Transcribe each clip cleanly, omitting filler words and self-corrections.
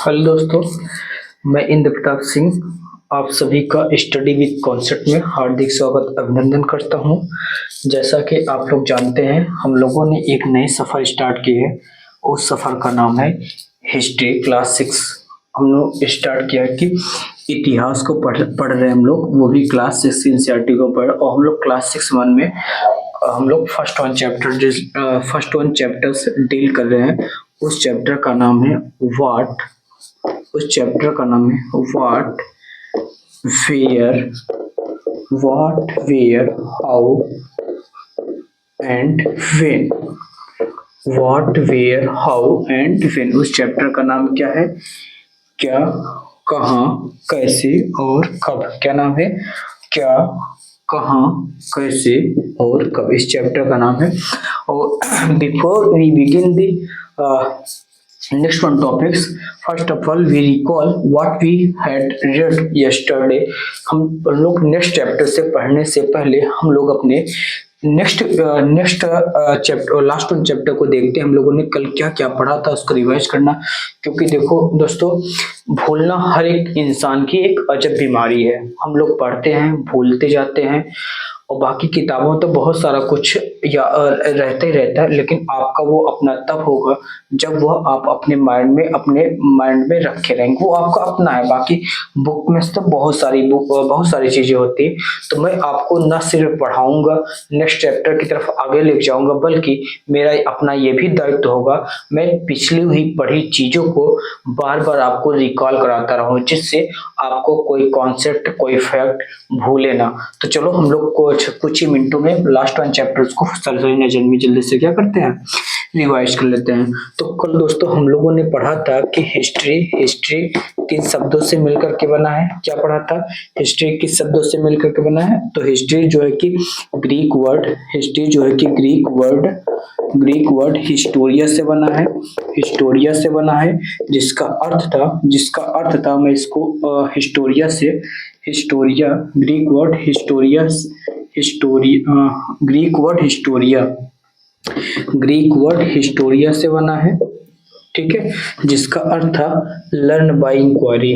Hello दोस्तों, मैं इंद्र प्रताप सिंह आप सभी का स्टडी विद कॉन्सेप्ट में हार्दिक स्वागत अभिनंदन करता हूं। जैसा कि आप लोग जानते हैं, हम लोगों ने एक नई सफ़र स्टार्ट की है। उस सफ़र का नाम है हिस्ट्री क्लास 6। हम लोग स्टार्ट किया है कि इतिहास को पढ़ रहे हैं हम लोग, वो भी क्लास 6 एनसीईआरटी को पढ़। और हम लोग क्लास 6-1 में हम लोग फर्स्ट वन चैप्टर से डील कर रहे हैं। उस चैप्टर का नाम है what where how and when. उस चैप्टर का नाम क्या है? क्या, कहाँ, कैसे और कब। क्या नाम है? क्या, कहाँ, कैसे और कब, इस चैप्टर का नाम है। और before we begin the next one topics, first of all we recall what we had read yesterday। हम लोग नेक्स्ट चैप्टर से पढ़ने से पहले हम लोग अपने next chapter last one chapter को देखते हैं। हम लोगों ने कल क्या क्या पढ़ा था उसको रिवाइज करना, क्योंकि देखो दोस्तों, भूलना हर एक इंसान की एक अजब बीमारी है। हम लोग पढ़ते हैं, भूलते जाते हैं, और बाकी किताबों तो बहुत सारा कुछ रहता ही रहता है, लेकिन आपका वो अपना तब होगा जब वह आप अपने माइंड में रखे रहेंगे। वो आपका अपना है। बाकी बुक में तो बहुत सारी चीजें होती है। तो मैं आपको न सिर्फ पढ़ाऊंगा, नेक्स्ट चैप्टर की तरफ आगे ले जाऊंगा, बल्कि मेरा अपना ये भी दायित्व होगा मैं पिछली हुई पढ़ी चीजों को बार बार आपको रिकॉल कराता रहूं, जिससे आपको कोई कॉन्सेप्ट, कोई फैक्ट भूले ना। तो चलो हम लोग कुछ ही मिनटों में लास्ट वन चैप्टर्स को सरसरी नजर में जल्दी से क्या करते हैं, रिवाइज कर लेते हैं। तो कल दोस्तों हम लोगों ने पढ़ा था कि हिस्ट्री किन शब्दों से मिलकर के बना है। क्या पढ़ा था? हिस्ट्री किस शब्दों से मिलकर के बना है? तो हिस्ट्री जो है कि ग्रीक वर्ड हिस्टोरिया से बना है, जिसका अर्थ था मैं इसको ग्रीक वर्ड हिस्टोरिया से बना है, ठीक है, जिसका अर्थ था लर्न बाय इंक्वायरी।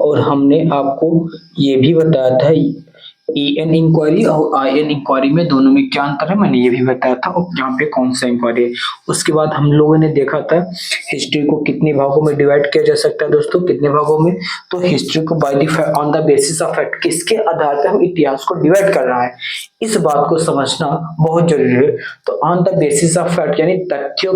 और हमने आपको ये भी बताया था EN इंक्वायरी और IN इंक्वायरी में दोनों में क्या अंतर है, मैंने ये भी बताया था, और यहाँ पे कौन सा इंक्वायरी है। उसके बाद हम लोगों ने देखा था हिस्ट्री को कितने भागों में डिवाइड किया जा सकता है दोस्तों, कितने भागों में। तो हिस्ट्री को on the basis of fact, किसके आधार पर हम इतिहास को डिवाइड कर रहा है, इस बात को समझना बहुत जरूरी है। तो on the basis of fact यानी तथ्यों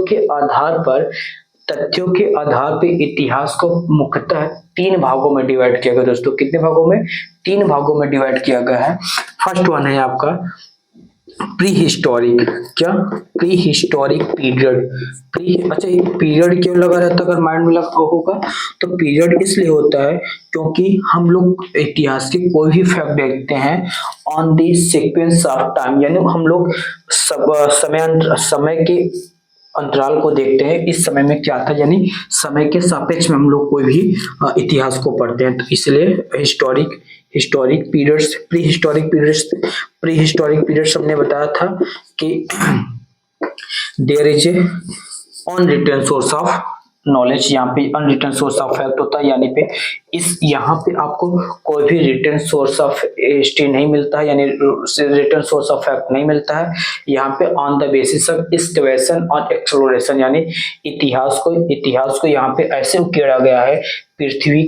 के आधार पे इतिहास को मुख्यतः 3 भागों में डिवाइड किया गया दोस्तों। कितने भागों में? 3 भागों में डिवाइड किया गया है। फर्स्ट वन है आपका प्री हिस्टोरिक पीरियड। अच्छा, ये पीरियड क्यों लगा रहता है? अगर माइंड में लगा होगा तो पीरियड इसलिए होता है क्योंकि हम लोग इतिहास के कोई भी फैक्ट देखते हैं on the sequence of time, यानी हम लोग समय के अंतराल को देखते हैं। इस समय में क्या था, यानी समय के सापेक्ष में हम लोग कोई भी इतिहास को पढ़ते हैं। तो इसलिए हिस्टोरिक पीरियड्स हमने बताया था कि there is a unwritten source of knowledge. यहाँ पे अनरिटन सोर्स ऑफ फैक्ट होता है, यानी पे यहाँ पे आपको कोई भी रिटर्न सोर्स ऑफ हिस्ट्री नहीं मिलता है, यानी रिटर्न सोर्स ऑफ फैक्ट नहीं मिलता है। यहाँ पे on the basis of excavation और एक्सप्लोरेशन, यानी इतिहास को यहाँ पे ऐसे उकेड़ा गया है, पृथ्वी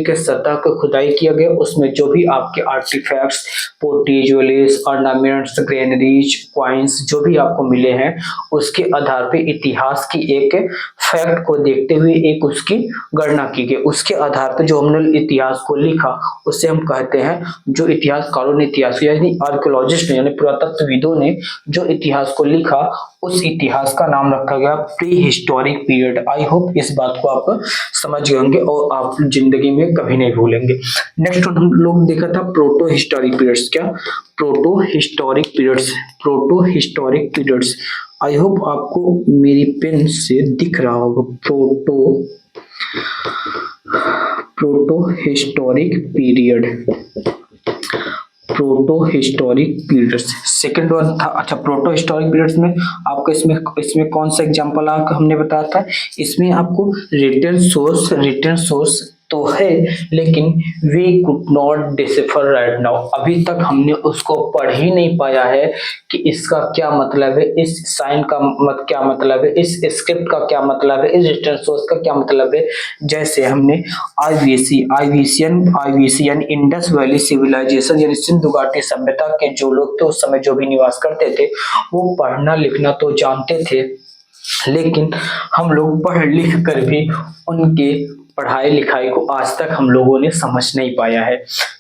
के सतह को खुदाई किया गया, उसमें जो भी आपके आर्टिफैक्ट्स, पोटी, ज्वेलरीज, ऑर्नामेंट्स, ग्रेनरीज, कॉइन्स जो भी आपको मिले हैं, उसके आधार पे इतिहास की एक फैक्ट को देखते हुए एक उसकी गणना की गई। उसके आधार पर जो हमने इतिहास को लिखा उसे हम कहते हैं, जो इतिहासकारों ने यानी आर्कियोलॉजिस्ट ने, यानी पुरातत्वविदों ने जो इतिहास को लिखा, उस इतिहास का नाम रखा गया pre historic period. I hope इस बात को आप समझ गए होंगे और आप जिंदगी में कभी नहीं भूलेंगे। नेक्स्ट हम लोग देखा था प्रोटो हिस्टोरिक पीरियड्स। क्या? Proto historic periods. I hope आपको मेरी पेन से दिख रहा होगा। Proto historic period proto historic periods. Second one था, अच्छा प्रोटो हिस्टोरिक पीरियड्स में आपको इसमें कौन सा एग्जांपल आपको हमने बताया था, इसमें आपको रिटर्न सोर्स तो है, लेकिन we could not decipher right now, अभी तक हमने उसको पढ़ ही नहीं पाया है कि इसका क्या मतलब है, इस साइन का क्या मतलब है, इस स्क्रिप्ट का क्या मतलब है, इस रिटर्न सोर्स का क्या मतलब है। जैसे हमने आईवीसियन इंडस वैली सिविलाइजेशन यानी सिंधु घाटी सभ्यता के जो लोग थे उस समय जो भी निवास करते थे वो पढ़ना लिखना तो जानते थे, लेकिन हम लोग पढ़ लिख कर भी उनके पढ़ाई लिखाई को आज तक हम लोगों ने समझ नहीं पाया है।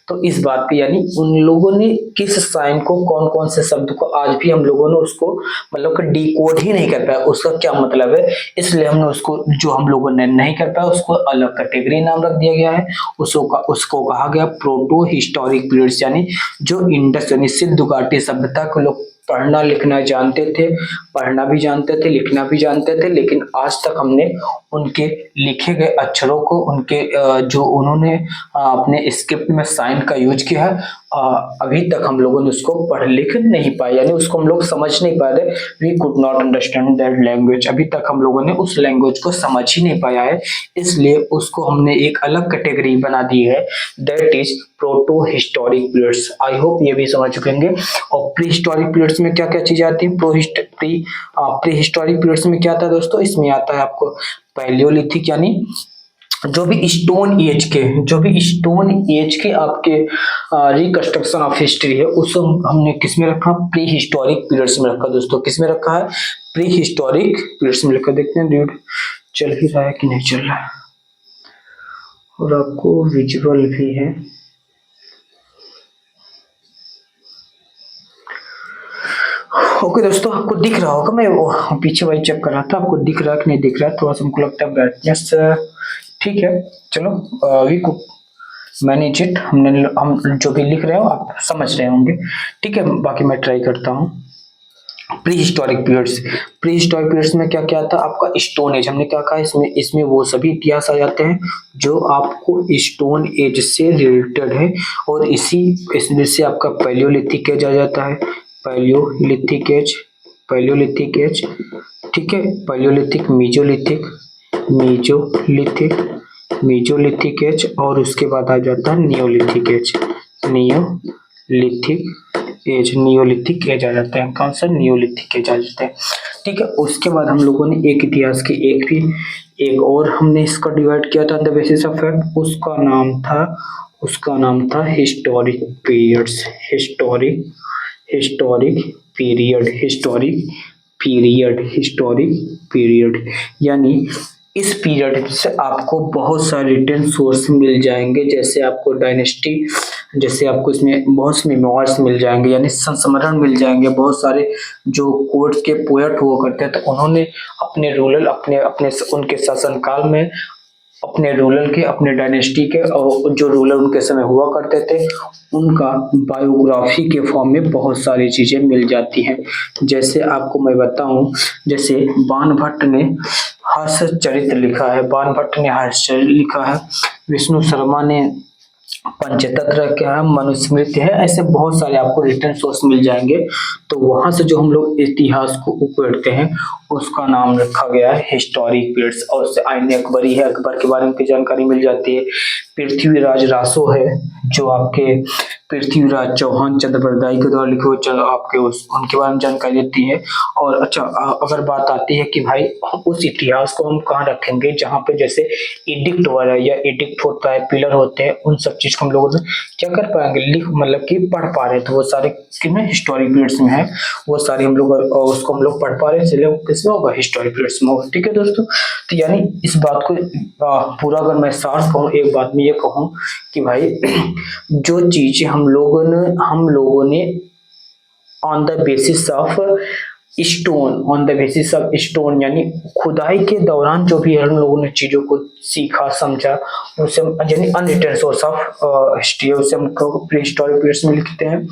तो इस बात पे यानी उन लोगों ने किस साइन को कौन कौन से शब्द को आज भी हम लोगों ने उसको मतलब कि डिकोड ही नहीं कर पाया उसका क्या मतलब है, इसलिए हमने उसको जो हम लोगों ने नहीं कर पाया उसको अलग कैटेगरी नाम रख दिया गया है। उसको कहा गया प्रोटो हिस्टोरिक पीरियड्स, यानी जो इंडस यानी सिंधु घाटी सभ्यता को लोग पढ़ना लिखना जानते थे, पढ़ना भी जानते थे लिखना भी जानते थे, लेकिन आज तक हमने उनके लिखे गए अक्षरों को उनके जो उन्होंने अपने स्क्रिप्ट में साइन का यूज किया है, अभी तक हम लोगों ने उसको पढ़ लिख नहीं पाया, यानी उसको हम लोग समझ नहीं पा रहे। We could not understand that language, अभी तक हम लोगों ने उस लैंग्वेज को समझ ही नहीं पाया है, इसलिए उसको हमने एक अलग कैटेगरी बना दी है, that is proto historic periods. I hope ये भी समझ चुके होंगे। और प्री हिस्टोरिक पीरियड्स में क्या क्या चीजें आती है, प्री हिस्टोरिक पीरियड्स में क्या आता है दोस्तों, इसमें आता है आपको पैलियोलिथिक यानी जो भी स्टोन एज के आपके रिकंस्ट्रक्शन ऑफ हिस्ट्री है उसको हमने किस में रखा, प्री हिस्टोरिक पीरियड्स में रखा दोस्तों, किस में रखा है, प्री हिस्टोरिक पीरियड्स में रखा। देखते हैं ड्यूड चल ही रहा है कि नहीं चल रहा है, और आपको विजुअल भी है। ओके दोस्तों, आपको दिख रहा होगा, मैं वो पीछे वही चेक कर रहा था, आपको दिख रहा है कि नहीं दिख रहा है, थोड़ा सा हमको लगता है ब्राइटनेस ठीक है। चलो वी को मैनेज इट, हम जो भी लिख रहे हो आप समझ रहे होंगे, ठीक है। बाकी मैं ट्राई करता हूँ। प्री हिस्टोरिक पीरियड्स में क्या क्या आता है आपका, स्टोन एज, हमने क्या कहा इसमें वो सभी इतिहास आ जाते हैं जो आपको स्टोन एज से रिलेटेड है, और इसमें से आपका पैलियोलिथिक एज आ जाता है, पैलियोलिथिक एज ठीक है, पैलियोलिथिक, मीजोलिथिक एज, और उसके बाद आ जाता है नियोलिथिक एज आ जाता है, कौन सा, नियोलिथिक एज आ जाता है, ठीक है। उसके बाद हम लोगों ने एक इतिहास के एक और हमने इसका डिवाइड किया था द बेसिस ऑफ फैक्ट, उसका नाम था हिस्टोरिक पीरियड्स, हिस्टोरिक पीरियड, यानी इस पीरियड से आपको बहुत सारे रिटर्न सोर्स मिल जाएंगे, जैसे आपको डायनेस्टी, जैसे आपको इसमें बहुत से मेमोइर्स मिल जाएंगे, यानी संस्मरण मिल जाएंगे, बहुत सारे जो कोर्ट के पोएट हुआ करते हैं तो उन्होंने अपने रूरल अपने अपने उनके शासनकाल में अपने रूरल के अपने डायनेस्टी के और जो रूलर उनके समय हुआ करते थे उनका बायोग्राफी के फॉर्म में बहुत सारी चीजें मिल जाती हैं। जैसे आपको मैं बताऊं, जैसे बाणभट्ट ने हर्षचरित्र लिखा है, विष्णु शर्मा ने पंचतंत्र क्या है, मनुस्मृति है, ऐसे बहुत सारे आपको रिटर्न सोर्स मिल जाएंगे। तो वहां से जो हम लोग इतिहास को उकेरते हैं उसका नाम रखा गया है हिस्टोरिक पीरियड्स। और उससे आईन अकबरी है, अकबर के बारे में की जानकारी मिल जाती है। पृथ्वीराज रासो है जो आपके पृथ्वीराज चौहान चंद्रप्रदाई के द्वारा लिखे हुए आपके उनके बारे में जानकारी देती है। और अच्छा अगर बात आती है कि भाई उस इतिहास को हम कहाँ रखेंगे जहाँ पे जैसे एडिक्ट वगैरह या एडिक्ट होता है, पिलर होते हैं, उन सब चीज को हम लोग क्या कर पाएंगे, लिख मतलब कि पढ़ पा रहे, तो वो सारे कितने हिस्टोरिक पीरियड्स में है, वो सारे हम लोग उसको हम लोग पढ़ पा रहे हैं, इसलिए किसमें होगा, हिस्टोरिक पीरियड्स में होगा, ठीक है दोस्तों। तो यानी इस बात को पूरा अगर मैं सार कहूँ, एक बात में ये कहूँ कि भाई जो चीजें हम लोगों ने on the basis of stone यानी खुदाई के दौरान जो भी हम लोगों ने चीजों को सीखा समझा, उसे यानी अनरिटन सोर्स ऑफ हिस्ट्री उसे हम प्री हिस्टोरिक पीरियड्स में लिखते हैं।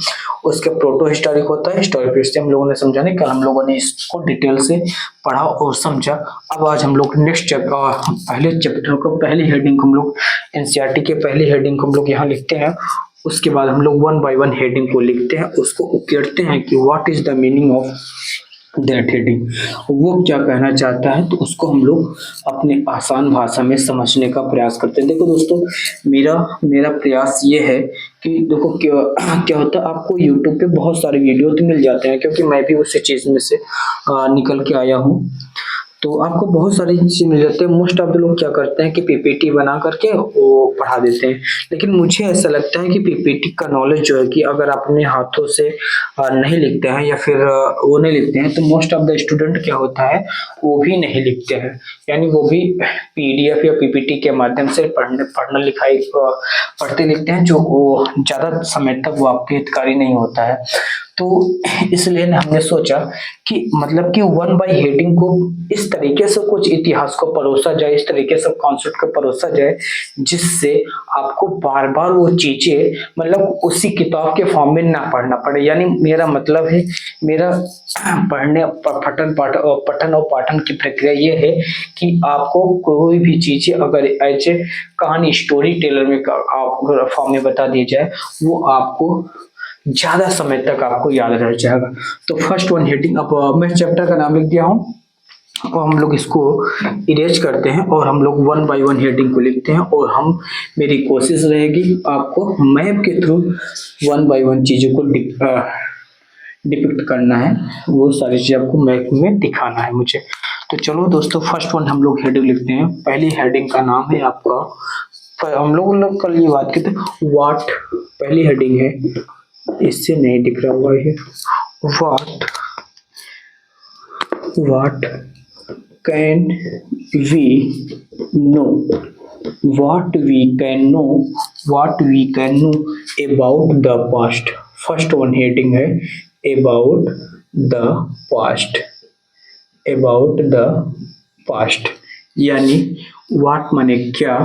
उसके प्रोटो हिस्टोरिक होता है, हिस्टोरिक पीरियड से हम लोगों ने समझा नहीं, कल हम लोगों ने इसको डिटेल से पढ़ा और समझा। अब आज हम लोग नेक्स्ट चैप्टर पहले चैप्टर को पहली हेडिंग को हम लोग एनसीईआरटी के पहली हेडिंग को हम लोग यहाँ लिखते हैं, उसके बाद हम लोग वन बाय वन हेडिंग को लिखते हैं, उसको उकेरते हैं कि what is the meaning of that heading, वो क्या कहना चाहता है, तो उसको हम लोग अपने आसान भाषा में समझने का प्रयास करते हैं। देखो दोस्तों, मेरा मेरा प्रयास ये है कि देखो क्या होता है, आपको यूट्यूब पे बहुत सारे वीडियो तो मिल जाते हैं, क्योंकि मैं भी उसी चीज में से निकल के आया हूँ। तो आपको बहुत सारी चीजें मिल जाती है। मोस्ट ऑफ द लोग क्या करते हैं कि पीपीटी बना करके वो पढ़ा देते हैं, लेकिन मुझे ऐसा लगता है कि पीपीटी का नॉलेज जो है कि अगर अपने हाथों से नहीं लिखते हैं या फिर वो नहीं लिखते हैं, तो मोस्ट ऑफ द स्टूडेंट क्या होता है, वो भी नहीं लिखते हैं, यानी वो भी पीडीएफ या पीपीटी के माध्यम से पढ़ना लिखाई पढ़ते लिखते हैं, जो वो ज्यादा समय तक वो आपके हितकारी नहीं होता है। तो इसलिए हमने सोचा कि मतलब कि वन बाय हेडिंग को इस तरीके से कुछ इतिहास को परोसा जाए, इस तरीके से कॉन्सेप्ट को परोसा जाए, जिससे आपको बार बार वो चीजें मतलब उसी किताब के फॉर्म में ना पढ़ना पड़े। यानी मेरा मतलब है, मेरा पठन और पाठन की प्रक्रिया ये है कि आपको कोई भी चीजें अगर ऐसे कहानी स्टोरी टेलर में आप फॉर्म में बता दी जाए, वो आपको ज्यादा समय तक आपको याद रह जाएगा। तो फर्स्ट वन हेडिंग, अब मैं चैप्टर का नाम लिख दिया हूँ, और हम लोग इसको इरेज करते हैं और हम लोग वन बाय वन हेडिंग को लिखते हैं, और हम मेरी कोशिश रहेगी आपको मैप के थ्रू वन बाय वन चीजों को डिपिक्ट करना है, वो सारी चीजें आपको मैप में दिखाना है मुझे। तो चलो दोस्तों, फर्स्ट वन हम लोग हेडिंग लिखते हैं। पहली हेडिंग का नाम है आपका, हम लोग कल ये बात की थी व्हाट, पहली हेडिंग है, इससे नहीं दिख रहा हुआ है, what can we know, what we can know, what we can know about the past. First one heading है about the past, about the past, यानी व्हाट माने क्या,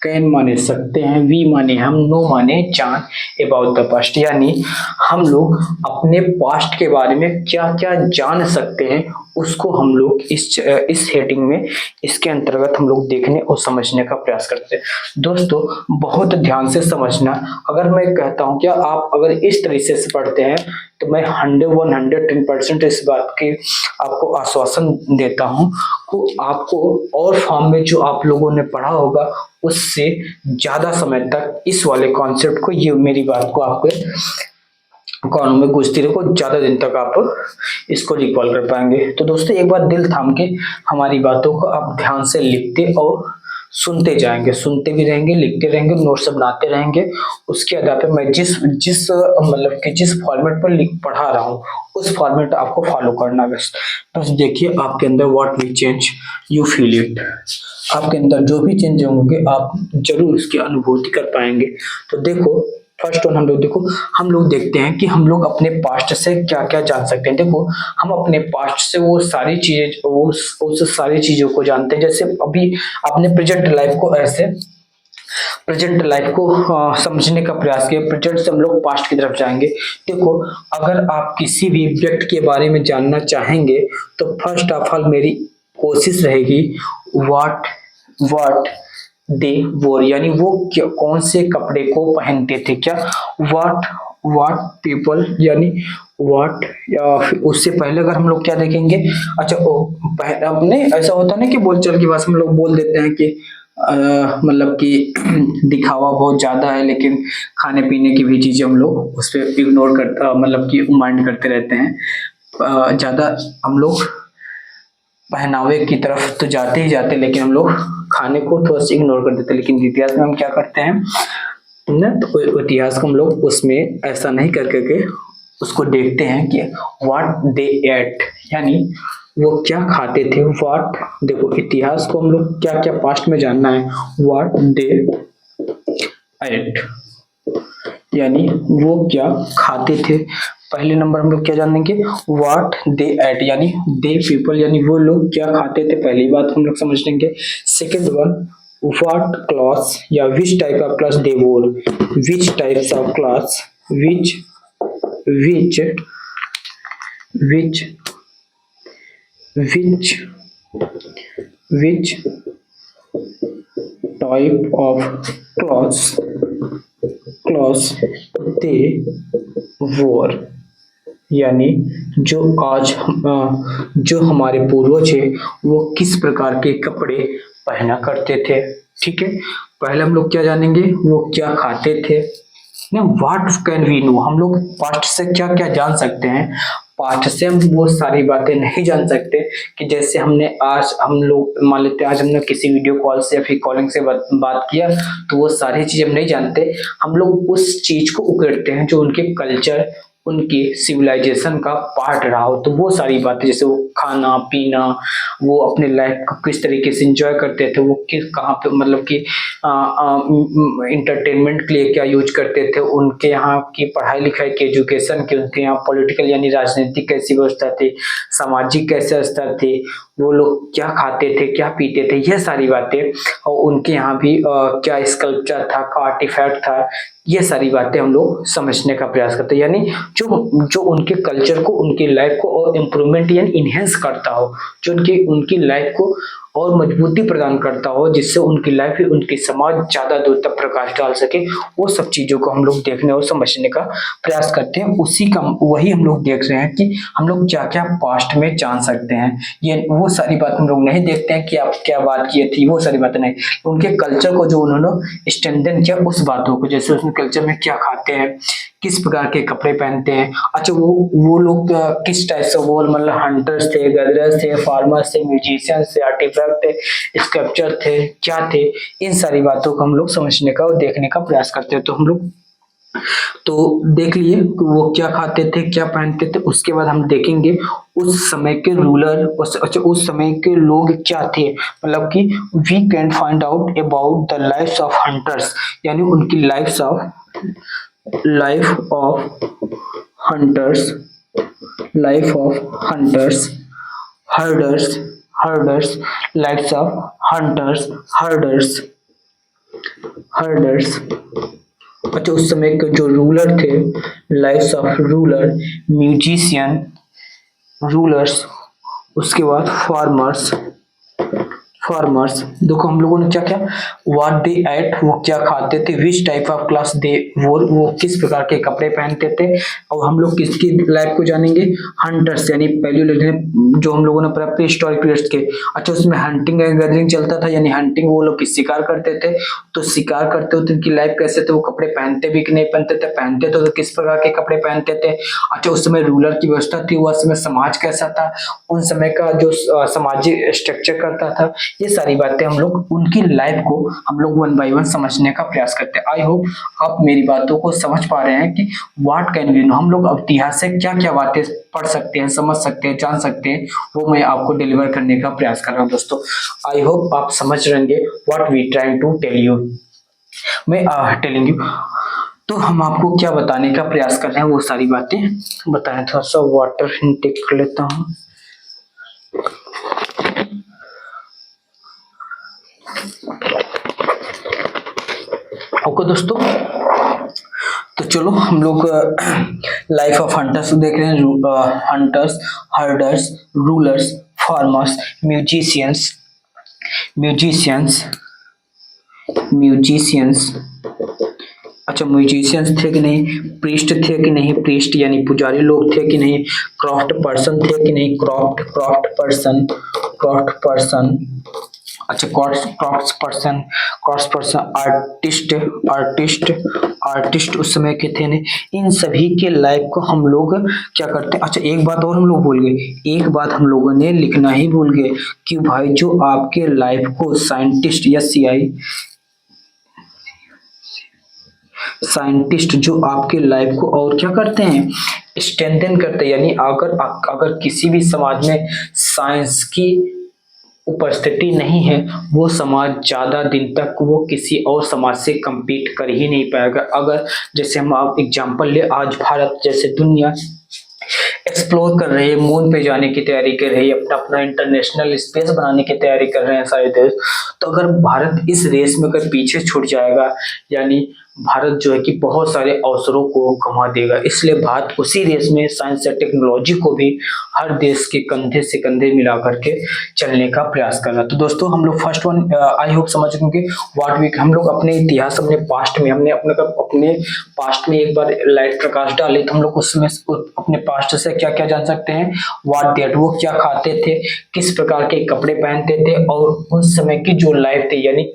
कैन माने सकते हैं, वी माने हम, नो माने जान, अबाउट द पास्ट यानी हम लोग अपने पास्ट के बारे में क्या क्या जान सकते हैं, उसको हम लोग इस हेडिंग में, इसके अंतर्गत हम लोग देखने और समझने का प्रयास करते हैं। दोस्तों बहुत ध्यान से समझना, अगर मैं कहता हूं क्या आप अगर इस तरीके से पढ़ते हैं, तो मैं 110% इस बात के आपको आश्वासन देता हूं को आपको और फॉर्म में जो आप लोगों ने पढ़ा होगा उससे ज्यादा समय तक इस वाले कॉन्सेप्ट को, ये मेरी बात को आपके कानों में गुजती रहे, को ज्यादा दिन तक आप इसको रिकॉल कर पाएंगे। तो दोस्तों एक बार दिल थाम के हमारी बातों को आप ध्यान से लिखते और सुनते जाएंगे, सुनते भी रहेंगे, लिखते रहेंगे, नोट्स बनाते रहेंगे। उसके आधार पर मैं जिस जिस मतलब कि जिस फॉर्मेट पर पढ़ा रहा हूँ उस फॉर्मेट आपको फॉलो करना है। बस देखिए आपके अंदर what we change you feel it, आपके अंदर जो भी चेंज होंगे आप जरूर इसकी अनुभूति कर पाएंगे। तो देखो फर्स्ट वन हम लोग देखते हैं कि हम लोग अपने पास्ट से क्या क्या जान सकते हैं। देखो हम अपने पास्ट से वो सारी चीजें, उस सारी चीजों को जानते हैं। जैसे अभी अपने प्रेजेंट लाइफ को ऐसे प्रेजेंट लाइफ को समझने का प्रयास किया, प्रेजेंट से हम लोग पास्ट की तरफ जाएंगे। देखो अगर आप किसी भी व्यक्ति के बारे में जानना चाहेंगे तो फर्स्ट ऑफ ऑल मेरी कोशिश रहेगी व्हाट व्हाट दे वोर, यानी वो कौन से कपड़े को पहनते थे, क्या व्हाट व्हाट पीपल, यानी व्हाट, या उससे पहले अगर हम लोग क्या देखेंगे, अच्छा अपने ऐसा होता है ना कि बोलचाल की भाषा में लोग बोल देते हैं कि मतलब कि दिखावा बहुत ज्यादा है, लेकिन खाने पीने की भी चीजें हम लोग उस पर इग्नोर करते मतलब कि माइंड करते रहते हैं। ज्यादा हम लोग पहनावे की तरफ तो जाते ही जाते, लेकिन हम लोग खाने को थोड़ा सा इग्नोर कर देते। लेकिन इतिहास में हम क्या करते हैं ना, तो इतिहास को हम लोग उसमें ऐसा नहीं कर करके उसको देखते हैं कि व्हाट दे एट, यानी वो क्या खाते थे। व्हाट, देखो इतिहास को हम लोग क्या क्या पास्ट में जानना है, व्हाट दे एट यानी वो क्या खाते थे। पहले नंबर हम लोग क्या जानेंगे, व्हाट दे एट यानी दे पीपल, यानी वो लोग क्या खाते थे, पहली बात हम लोग समझ लेंगे। सेकेंड वन व्हाट क्लॉथ्स या which type of clothes they wore, which types of clothes, which which which which which type of clothes cloth they wore, यानी जो हमारे पूर्वज है वो किस प्रकार के कपड़े पहना करते थे। ठीक है, पहले हम लोग क्या जानेंगे, वो क्या खाते थे ना। व्हाट कैन वी नो, हम लोग पास्ट से क्या क्या जान सकते हैं। पास्ट से हम वो सारी बातें नहीं जान सकते कि जैसे हम लोग मान लेते हैं आज हमने किसी वीडियो कॉल से या फिर कॉलिंग से बात किया, तो वो सारी चीज हम नहीं जानते। हम लोग उस चीज को उकेरते हैं जो उनके कल्चर, उनके सिविलाइजेशन का पार्ट रहा हो। तो वो सारी बातें जैसे वो खाना पीना, वो अपने लाइफ को किस तरीके से एंजॉय करते थे, वो किस कहाँ पे मतलब कि इंटरटेनमेंट के लिए क्या यूज करते थे, उनके यहाँ की पढ़ाई लिखाई की एजुकेशन की, उनके यहाँ पॉलिटिकल यानी राजनीतिक कैसी व्यवस्था थी, सामाजिक कैसे स्तर थे, वो लोग क्या खाते थे क्या पीते थे, यह सारी बातें। और उनके यहाँ भी क्या स्कल्पचर था, क्या आर्टिफैक्ट था, ये सारी बातें हम लोग समझने का प्रयास करते हैं। यानी जो जो उनके कल्चर को, उनकी लाइफ को और इम्प्रूवमेंट यानी इनहेंस करता हो, जो उनकी उनकी लाइफ को और मजबूती प्रदान करता हो, जिससे उनकी लाइफ ही उनकी समाज ज्यादा दूर तक प्रकाश डाल सके, वो सब चीजों को हम लोग देखने और समझने का प्रयास करते हैं। उसी का वही हम लोग देख रहे हैं कि हम लोग क्या क्या पास्ट में जान सकते हैं। ये वो सारी बात हम लोग नहीं देखते हैं कि आप क्या बात की थी, वो सारी बातें नहीं, उनके कल्चर को जो उन्होंने स्ट्रेंथन किया उस बातों को, जैसे उसमें कल्चर में क्या खाते हैं, किस प्रकार के कपड़े पहनते हैं। अच्छा, वो लोग किस टाइप से, वो मतलब हंटर्स थे, गैदरर्स थे, फार्मर्स थे, म्यूजिशियंस थे, आर्टिफैक्ट थे, स्कल्पचर थे, क्या थे, इन सारी बातों को हम लोग समझने का और देखने का प्रयास करते हैं। तो हम लोग तो देख लिए कि वो क्या खाते थे क्या पहनते थे। उसके बाद हम देखेंगे उस समय के रूलर, उस समय के लोग क्या थे, मतलब कि we can find out about the life of hunters, यानी उनकी life of hunters, life of hunters, herders, herders, life of hunters, herders, herders. अच्छा, उस समय के जो रूलर थे, life of ruler, musician, rulers, उसके बाद फार्मर्स, फार्मर्स। देखो हम लोगों ने क्या क्या, व्हाट दे एट, वो क्या खाते थे, विच टाइप ऑफ क्लास दे वो किस प्रकार के कपड़े पहनते थे। और हम लोग किसकी लाइफ को जानेंगे, हंटर्स, यानी पहले जो हम लोगों ने पढ़ा प्री हिस्टोरिक पीरियड्स के। अच्छा, उसमें हंटिंग एंड गैदरिंग चलता था, यानी हंटिंग वो लोग किस शिकार करते थे, तो शिकार करते होते उनकी लाइफ कैसे थे, वो कपड़े पहनते भी कि नहीं पहनते थे, पहनते थे तो किस प्रकार के कपड़े पहनते थे। अच्छा, उस समय रूलर की व्यवस्था थी, उस समय समाज कैसा था, उन समय का जो सामाजिक स्ट्रक्चर करता था, ये सारी बातें हम लोग उनकी लाइफ को हम लोग वन बाय वन समझने का प्रयास करते हैं। आई होप आप मेरी बातों को समझ पा रहे हैं कि व्हाट कैन वी नो, हम लोग अब इतिहास से क्या क्या बातें पढ़ सकते हैं, समझ सकते हैं, जान सकते हैं, वो मैं आपको डिलीवर करने का प्रयास कर रहा हूँ दोस्तों। आई होप आप समझ रहेंगे what we trying to tell you, मैं टेलिंग यू। तो हम आपको क्या बताने का प्रयास कर रहे हैं वो सारी बातें बताएं। थोड़ा सा वाटर इनटेक कर लेता हूँ। ओके दोस्तों, तो चलो हम लोग लाइफ ऑफ हंटर्स देख रहे हैं। Hunters, herders, rulers, farmers, musicians, musicians, musicians. अच्छा, म्यूजिशियंस थे कि नहीं, प्रीस्ट थे कि नहीं, प्रीस्ट यानी पुजारी लोग थे कि नहीं, क्राफ्ट पर्सन थे कि नहीं, क्राफ्ट पर्सन, क्राफ्ट पर्सन। अच्छा, craft person, craft person, artist, artist, artist उस समय के थे नहीं। इन सभी के लाइफ को हम लोग क्या करते हैं। अच्छा, एक बात और हम लोग भूल गए, एक बात हम लोगों ने लिखना ही भूल गए कि भाई जो आपके लाइफ को साइंटिस्ट या सीआई साइंटिस्ट जो आपके लाइफ को और क्या करते हैं, स्ट्रेंथन करते हैं। यानी अगर किसी भी समाज में साइंस की उपस्थिति नहीं है, वो समाज ज्यादा दिन तक वो किसी और समाज से compete कर ही नहीं पाएगा। अगर जैसे हम आप एग्जांपल ले, आज भारत जैसे दुनिया एक्सप्लोर कर रही है, मून पे जाने की तैयारी कर रही है, अपना अपना इंटरनेशनल स्पेस बनाने की तैयारी कर रहे हैं सारे देश। तो अगर भारत इस रेस में अगर पीछे छूट जाएगा, यानी भारत जो है कि बहुत सारे अवसरों को गंवा देगा। इसलिए भारत उसी रेस में साइंस या टेक्नोलॉजी को भी हर देश के कंधे से कंधे मिला करके चलने का प्रयास कर रहा है। तो दोस्तों हम लोग फर्स्ट वन आई होप समझ गए कि व्हाट वी, हम लोग अपने इतिहास, अपने पास्ट में, हमने अपने पास्ट में एक बार लाइट प्रकाश डाले तो हम लोग उसमें अपने पास्ट से क्या क्या जान सकते हैं। व्हाट दैट, वो क्या खाते थे, किस प्रकार के कपड़े पहनते थे, और उस समय की जो लाइफ थी, यानी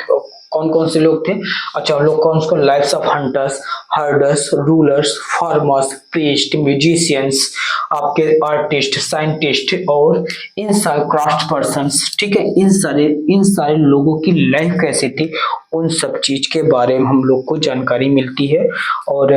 कौन कौन से लोग थे। अच्छा, लोग कौन से, lifes of hunters, herders, rulers, farmers, priest, musicians, आपके आर्टिस्ट, साइंटिस्ट और इन सारे क्राफ्ट पर्संस, ठीक है, इन सारे लोगों की लाइफ कैसे थी, उन सब चीज के बारे में हम लोग को जानकारी मिलती है। और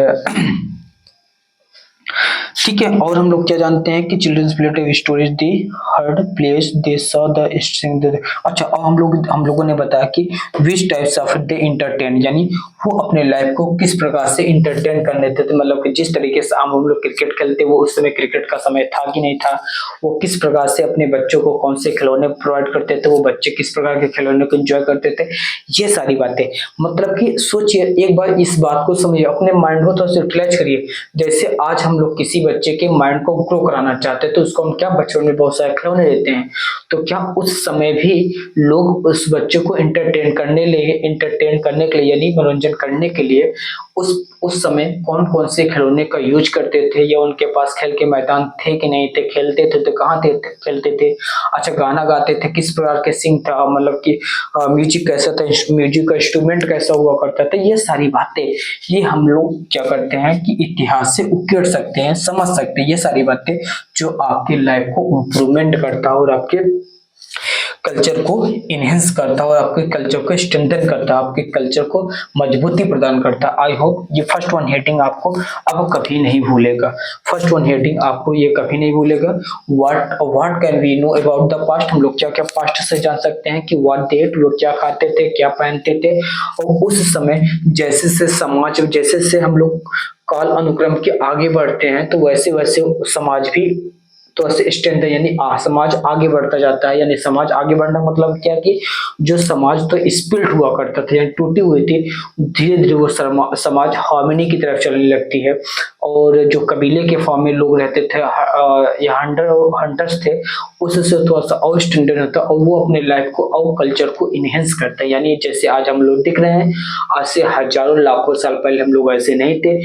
ठीक है, और हम लोग क्या जानते हैं कि चिल्ड्रंस प्लेटिव stories the heard places they saw the string. अच्छा, और हम लोगों ने बताया कि which types of they entertain, यानी वो अपने लाइफ को किस प्रकार से इंटरटेन कर लेते थे, मतलब कि जिस तरीके से हम लोग क्रिकेट खेलते, वो उस समय क्रिकेट का समय था कि नहीं था, वो किस प्रकार से अपने बच्चों को कौन से खिलौने प्रोवाइड करते थे, वो बच्चे किस प्रकार के खिलौने को एंजॉय करते थे, ये सारी बातें। मतलब कि सोचिए, एक बार इस बात को समझिए, अपने माइंड को थोड़ा सा यूटिलाइज करिए। जैसे आज हम लोग किसी बच्चे के माइंड को ग्रो कराना चाहते हैं तो उसको हम क्या बचपन में बहुत सारे खिलौने देते हैं, तो क्या उस समय भी लोग उस बच्चे को इंटरटेन करने के लिए यानी मनोरंजन करने के लिए उस समय कौन कौन से खिलौने का यूज करते थे, या उनके पास खेल के मैदान थे कि नहीं थे, खेलते थे तो कहाँ थे खेलते थे। अच्छा, गाना गाते थे, किस प्रकार के सिंग था, मतलब कि म्यूजिक कैसा था, म्यूजिक का इंस्ट्रूमेंट कैसा हुआ करता था, ये सारी बातें ये हम लोग क्या करते हैं कि इतिहास से उकेड़ सकते हैं, समझ सकते हैं। ये सारी बातें जो आपकी लाइफ को इम्प्रूवमेंट करता है और आपके कल्चर को इनहेंस करता है और आपके कल्चर को स्ट्रेंथन करता है, आपके कल्चर को मजबूती प्रदान करता है। आई होप ये फर्स्ट वन हेडिंग आपको अब कभी नहीं भूलेगा, फर्स्ट वन हेडिंग आपको ये कभी नहीं भूलेगा। What can we know about the past, हम लोग क्या क्या पास्ट से जान सकते हैं कि व्हाट डेट, लोग क्या खाते थे, क्या पहनते थे, और उस समय जैसे से समाज, जैसे से हम लोग काल अनुक्रम के आगे बढ़ते हैं तो वैसे वैसे समाज भी तो स्ट्रेंथ, यानी समाज आगे बढ़ता जाता है। यानी समाज आगे बढ़ना मतलब क्या कि जो समाज तो स्पिल्ट हुआ करता था, यानी टूटी हुई थी, धीरे धीरे वो समाज हार्मनी की तरफ चलने लगती है। और जो कबीले के फॉर्म में लोग रहते थे या हंटर्स थे, उससे थोड़ा सा और स्टैंडर्ड होता है और वो अपने लाइफ को और कल्चर को इनहेंस करते हैं। यानी जैसे आज हम लोग दिख रहे हैं, आज से हजारों लाखों साल पहले हम लोग ऐसे नहीं थे।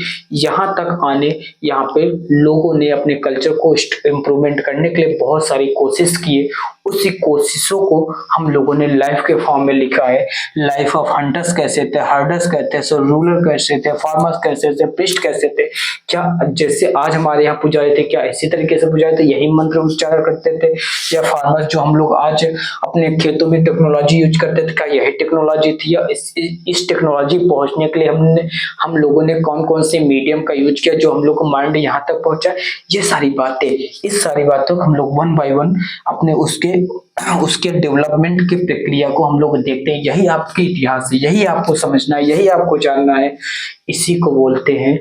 यहाँ तक आने, यहाँ पे लोगों ने अपने कल्चर को इम्प्रूवमेंट करने के लिए बहुत सारी कोशिश की है। उसी कोशिशों को हम लोगों ने लाइफ के फॉर्म में लिखा है। लाइफ ऑफ हंटर्स कैसे थे, हर्डर्स कैसे थे, रूलर कैसे थे, फार्मर्स कैसे थे, प्रीस्ट कैसे थे, क्या जैसे आज हमारे यहाँ पुजारी थे, क्या इसी तरीके से पुजारी थे, यही मंत्र उच्चारण करते थे, या फार्मर्स जो हम लोग आज अपने खेतों में टेक्नोलॉजी यूज करते थे, क्या यही टेक्नोलॉजी थी, या इस टेक्नोलॉजी पहुंचने के लिए हम लोगों ने कौन कौन से मीडियम का यूज किया जो हम लोग को माइंड यहाँ तक पहुंचा। ये सारी बातें, इस सारी बातों को हम लोग वन बाय वन अपने उसके डेवलपमेंट की प्रक्रिया को हम लोग देखते हैं। यही आपके इतिहास है, यही आपको समझना है, यही आपको जानना है। इसी को बोलते हैं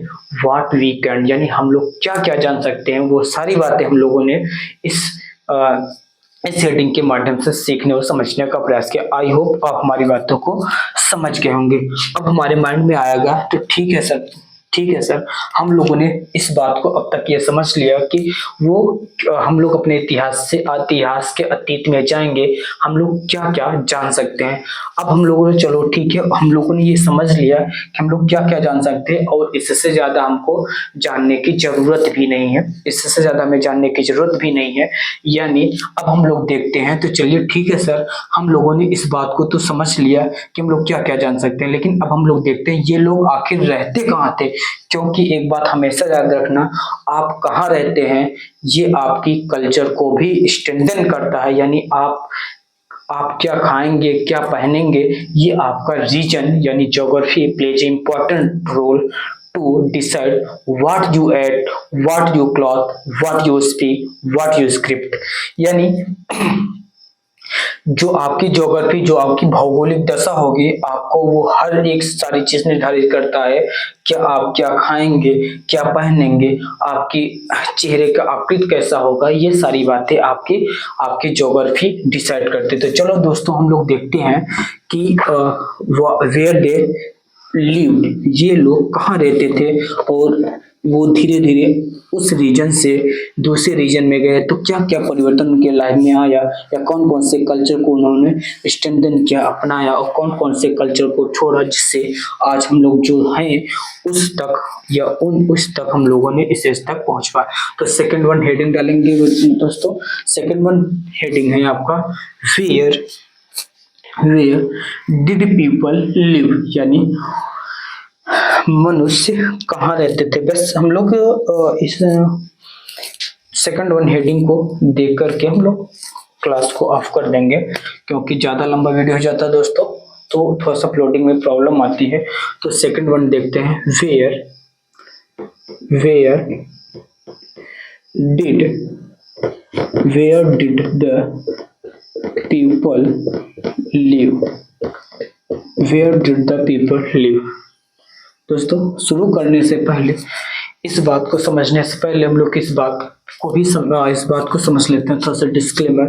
व्हाट वी कैन, यानी हम लोग क्या क्या जान सकते हैं, वो सारी बातें हम लोगों ने इस हेडिंग के माध्यम से सीखने और समझने का प्रयास किया। आई होप आप हमारी बातों को समझ गए होंगे। अब हमारे माइंड में आएगा तो ठीक है सर, ठीक है सर, हम लोगों ने इस बात को अब तक ये समझ लिया कि वो हम लोग अपने इतिहास के अतीत में जाएंगे, हम लोग क्या क्या जान सकते हैं। अब हम लोगों ने, चलो ठीक है, हम लोगों ने ये समझ लिया कि हम लोग क्या क्या जान सकते हैं और इससे ज्यादा हमको जानने की जरूरत भी नहीं है, इससे ज्यादा हमें जानने की जरूरत भी नहीं है। यानी अब हम लोग देखते हैं, तो चलिए ठीक है सर, हम लोगों ने इस बात को तो समझ लिया कि हम लोग क्या क्या जान सकते हैं, लेकिन अब हम लोग देखते हैं ये लोग आखिर रहते कहाँ थे। क्योंकि एक बात हमेशा याद रखना, आप कहाँ रहते हैं ये आपकी कल्चर को भी स्ट्रेंथन करता है। यानी आप क्या खाएंगे, क्या पहनेंगे, ये आपका रीजन यानी geography plays important role to decide what you ate, what you cloth, what you speak, what you script. यानी जो आपकी ज्योग्राफी, जो आपकी भौगोलिक दशा होगी, आपको वो हर एक सारी चीज निर्धारित करता है कि आप क्या खाएंगे, क्या पहनेंगे, आपकी चेहरे का आकृति कैसा होगा। ये सारी बातें आपकी ज्योग्राफी डिसाइड करती है। तो चलो दोस्तों, हम लोग देखते हैं कि वेयर दे लिव्ड, ये लोग कहाँ रहते थे और वो धीरे धीरे उस रीजन से दूसरे रीजन में गए तो क्या क्या परिवर्तन उनके लाइफ में आया, या कौन कौन से कल्चर को उन्होंने स्ट्रेंथन किया, अपनाया, और कौन कौन से कल्चर को छोड़ा जिससे आज हम लोग जो हैं उस तक या उस तक हम लोगों ने इस स्टेज तक पहुंच पाए। तो सेकंड वन हेडिंग डालेंगे दोस्तों। सेकंड वन हेडिंग है आपका where where did people live, यानी मनुष्य कहाँ रहते थे। बस हम लोग इस सेकंड वन हेडिंग को देख करके हम लोग क्लास को ऑफ कर देंगे, क्योंकि ज़्यादा लंबा वीडियो हो जाता है दोस्तों, तो थोड़ा सा अपलोडिंग में प्रॉब्लम आती है। तो सेकंड वन देखते हैं, where where did the people live, where did the people live. दोस्तों शुरू करने से पहले इस बात को समझने से पहले हम लोग इस बात को समझ लेते हैं, थोड़ा सा डिस्क्लेमर।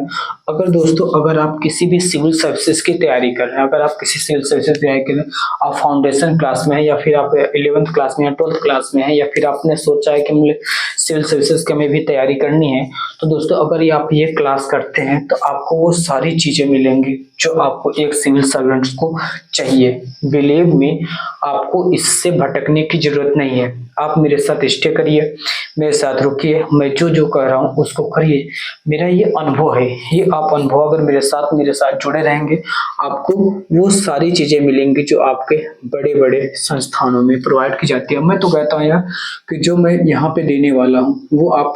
अगर आप किसी भी सिविल सर्विसेज की तैयारी कर रहे हैं, अगर आप किसी सिविल सर्विसेज की तैयारी कर रहे हैं, आप फाउंडेशन क्लास में है या फिर आप 11th क्लास में या 12th क्लास में है, या फिर आपने सोचा है कि मुझे सिविल सर्विसेज की हमें भी तैयारी करनी है, तो दोस्तों अगर आप ये क्लास करते हैं तो आपको वो सारी चीजें मिलेंगी जो आपको एक सिविल सर्वेंट को चाहिए। बिलीव मी, आपको इससे भटकने की जरूरत नहीं है। आप मेरे साथ स्टे करिए, मेरे साथ रुकिए, मैं जो जो कह रहा हूँ उसको करिए। मेरा ये अनुभव है, ये आप अनुभव अगर मेरे साथ जुड़े रहेंगे, आपको वो सारी चीजें मिलेंगी जो आपके बड़े बड़े संस्थानों में प्रोवाइड की जाती है। मैं तो कहता हूँ यार कि जो मैं यहाँ पे देने वाला हूँ वो आप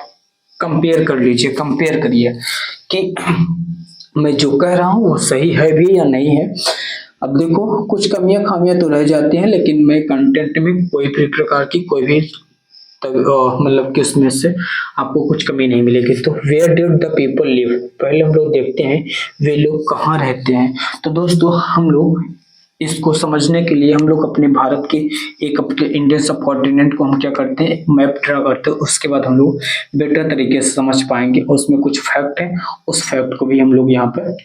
कंपेयर कर लीजिए, कंपेयर करिए कि मैं जो कह रहा हूँ वो सही है भी या नहीं है। अब देखो कुछ कमियां खामियां तो रह जाती हैं, लेकिन मैं कंटेंट में कोई भी प्रकार की कोई भी मतलब कि उसमें से आपको कुछ कमी नहीं मिलेगी। तो where did the people live, पहले हम लोग देखते हैं वे लोग कहाँ रहते हैं। तो दोस्तों हम लोग इसको समझने के लिए हम लोग अपने भारत के एक अपने इंडियन सबकॉन्टिनेंट को हम क्या करते हैं, मैप ड्रा करते हैं। उसके बाद हम लोग बेटर तरीके से समझ पाएंगे, उसमें कुछ फैक्ट है, उस फैक्ट को भी हम लोग यहाँ पर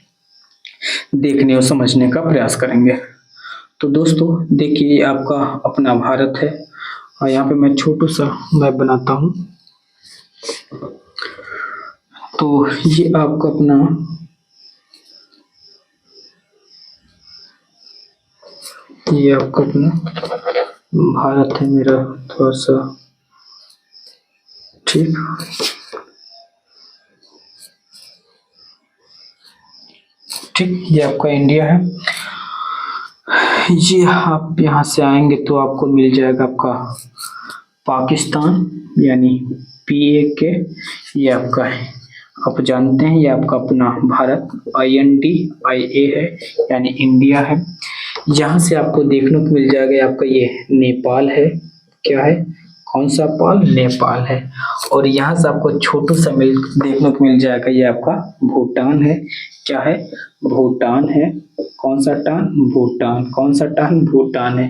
देखने और समझने का प्रयास करेंगे। तो दोस्तों देखिए ये आपका अपना भारत है, और यहाँ पे मैं छोटू सा मैप बनाता हूँ। तो ये आपका अपना भारत है मेरा, थोड़ा सा ठीक। ये आपका इंडिया है। ये आप यहाँ से आएंगे तो आपको मिल जाएगा आपका पाकिस्तान, यानी PAK, ये आपका है, आप जानते हैं ये आपका अपना भारत INDIA है, यानी इंडिया है। यहाँ से आपको देखने को मिल जाएगा ये आपका ये नेपाल है, क्या है, कौन सा पाल, नेपाल है। और यहाँ से आपको छोटू सा देखने को मिल जाएगा ये आपका भूटान है, क्या है, भूटान है। कौन सा टान, भूटान, कौन सा टान, भूटान है,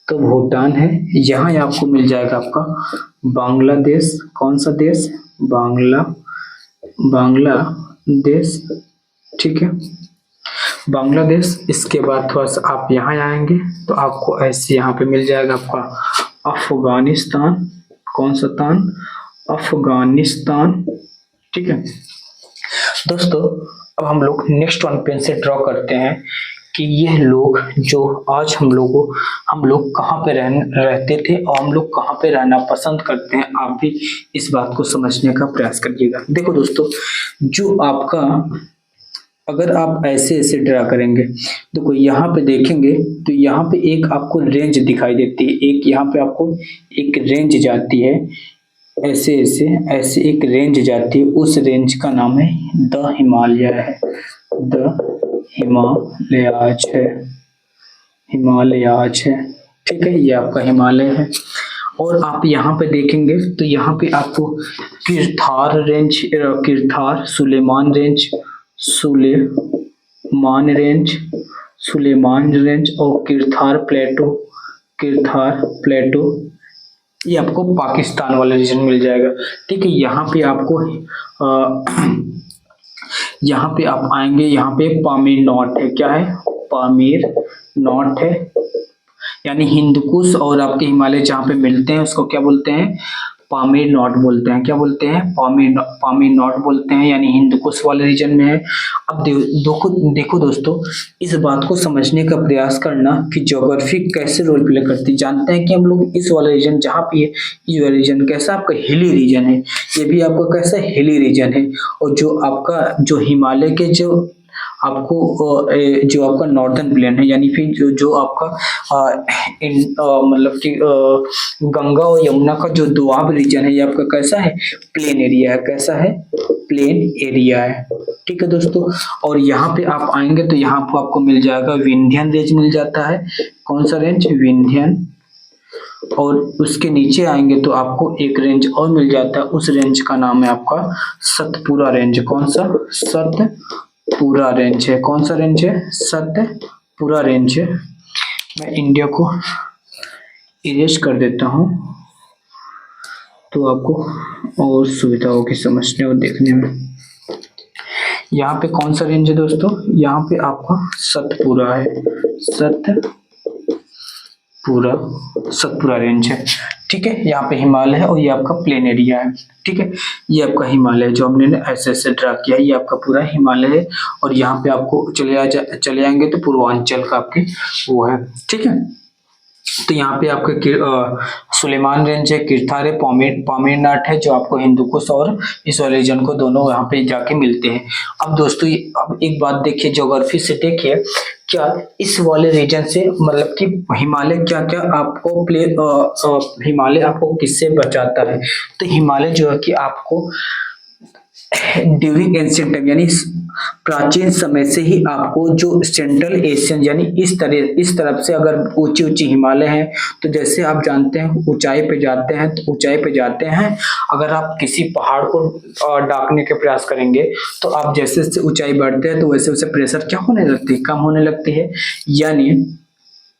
तो भूटान है। यहाँ आपको मिल जाएगा आपका बांग्लादेश, कौन सा देश, बांग्लादेश, ठीक है, बांग्लादेश। इसके बाद थोड़ा सा आप यहाँ आएंगे तो आपको ऐसे यहाँ पे मिल जाएगा आपका अफगानिस्तान, कौन सा तान, अफगानिस्तान, ठीक है दोस्तों। अब हम लोग नेक्स्ट वन पेन से ड्रॉ करते हैं कि यह लोग जो आज हम लोग कहाँ पे रहते थे और हम लोग कहाँ पे रहना पसंद करते हैं। आप भी इस बात को समझने का प्रयास करिएगा। देखो दोस्तों, जो आपका अगर आप ऐसे ऐसे ड्रा करेंगे, देखो यहाँ पे देखेंगे तो यहाँ पे एक आपको रेंज दिखाई देती है, एक यहाँ पे आपको एक रेंज जाती है, ऐसे ऐसे ऐसे एक रेंज जाती है, उस रेंज का नाम है द हिमालय है, द हिमालयाज है, हिमालयाज है, ठीक है, ये आपका हिमालय है। और आप यहाँ पे देखेंगे तो यहाँ पे आपको Kirthar range, Kirthar, Sulaiman range, Sulaiman range और किरथार प्लेटो, किरथार प्लेटो, ये आपको पाकिस्तान वाला रीजन मिल जाएगा, ठीक है। यहाँ पे आपको यहाँ पे आप आएंगे, यहाँ पे पामीर नॉट है, क्या है, पामीर नॉट है। यानी हिंदकुश और आपके हिमालय जहाँ पे मिलते हैं उसको क्या बोलते हैं, पामीर नॉट बोलते हैं। क्या बोलते हैं, पामीर नॉट बोलते हैं, यानी हिंदकुश वाले रीजन में है। अब देखो दोस्तों, इस बात को समझने का प्रयास करना कि ज्योग्राफी कैसे रोल प्ले करती है। जानते हैं कि हम लोग इस वाले रीजन जहाँ पे है, ये वाला रीजन कैसा आपका हिली रीजन है, ये भी आपका कैसा हिली रीजन है। और जो आपका जो हिमालय के जो आपको जो आपका नॉर्दर्न प्लेन है, यानी फिर जो जो आपका मतलब कि गंगा और यमुना का जो दोआब रीजन है, ये आपका कैसा है, प्लेन एरिया है। कैसा है, प्लेन एरिया है। ठीक है दोस्तों, और यहाँ पे आप आएंगे तो यहाँ पे आपको मिल जाएगा विंध्यन रेंज मिल जाता है। कौन सा रेंज, विंध्यन। और उसके नीचे आएंगे तो आपको एक रेंज और मिल जाता है, उस रेंज का नाम है आपका सतपुरा रेंज। कौन सा, सतपुरा रेंज है। कौन सा रेंज है, सतपुरा रेंज है। मैं इंडिया को इरेज कर देता हूँ तो आपको और सुविधा होगी समझने और देखने में। यहाँ पे कौन सा रेंज है दोस्तों, यहाँ पे आपका सतपुरा है, सतपुरा रेंज है। ठीक है, यहाँ पे हिमालय है और ये आपका प्लेन एरिया है। ठीक है, ये आपका हिमालय है जो हमने ऐसे ऐसे ड्रा किया है, ये आपका पूरा हिमालय है। और यहाँ पे आपको चले आएंगे तो पूर्वांचल का आपके वो है। ठीक है, तो यहाँ पे आपके सुलेमान रेंज है, किरथार है, पामीर नाट है, जो आपको हिंदुकुश और इस वाले रीजन को दोनों यहाँ पे जाके मिलते हैं। अब दोस्तों अब एक बात देखिए, ज्योग्राफी से देखिए क्या इस वाले रीजन से मतलब कि हिमालय क्या क्या आपको हिमालय आपको किससे बचाता है। तो हिमालय जो है कि आपको ड्यूरिंग एंशिएंट टाइम, यानी प्राचीन समय से ही आपको जो सेंट्रल एशियन, यानी इस तरफ से अगर ऊंची ऊंची हिमालय है, तो जैसे आप जानते हैं ऊंचाई पे जाते हैं, अगर आप किसी पहाड़ को ढांकने के प्रयास करेंगे तो आप जैसे जैसे ऊंचाई बढ़ते हैं तो वैसे वैसे प्रेशर क्या होने लगती है, कम होने लगती है। यानी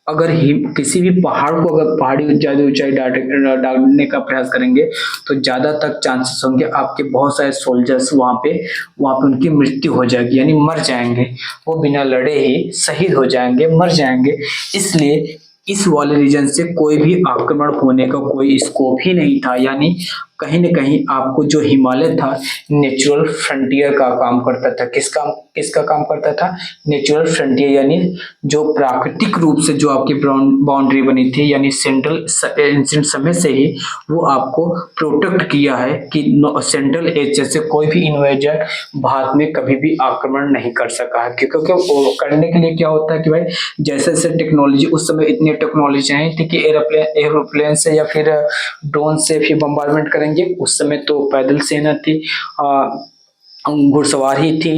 अगर किसी भी पहाड़ को अगर पहाड़ी ज्यादा ऊंचाई डालने का प्रयास करेंगे तो ज्यादा तक चांसेस होंगे आपके बहुत सारे सोल्जर्स वहां पे उनकी मृत्यु हो जाएगी, यानी मर जाएंगे, वो बिना लड़े ही शहीद हो जाएंगे, मर जाएंगे। इसलिए इस वाले रीजन से कोई भी आक्रमण होने का कोई स्कोप ही नहीं था। यानी कहीं न कहीं आपको जो हिमालय था नेचुरल फ्रंटियर का काम करता था। किसका काम करता था, नेचुरल फ्रंटियर, यानी जो प्राकृतिक रूप से जो आपकी बाउंड्री बनी थी, यानी एंशिएंट समय से ही वो आपको प्रोटेक्ट किया है कि सेंट्रल एशिया से कोई भी इन्वेजर भारत में कभी भी आक्रमण नहीं कर सका है। क्योंकि करने के लिए क्या होता है कि भाई जैसे जैसे टेक्नोलॉजी, उस समय इतनी टेक्नोलॉजी नहीं थी कि एरोप्लेन से या फिर ड्रोन से फिर बम्बार्डमेंट करेंगे। उस समय तो पैदल सेना थी, घुड़सवारी थी,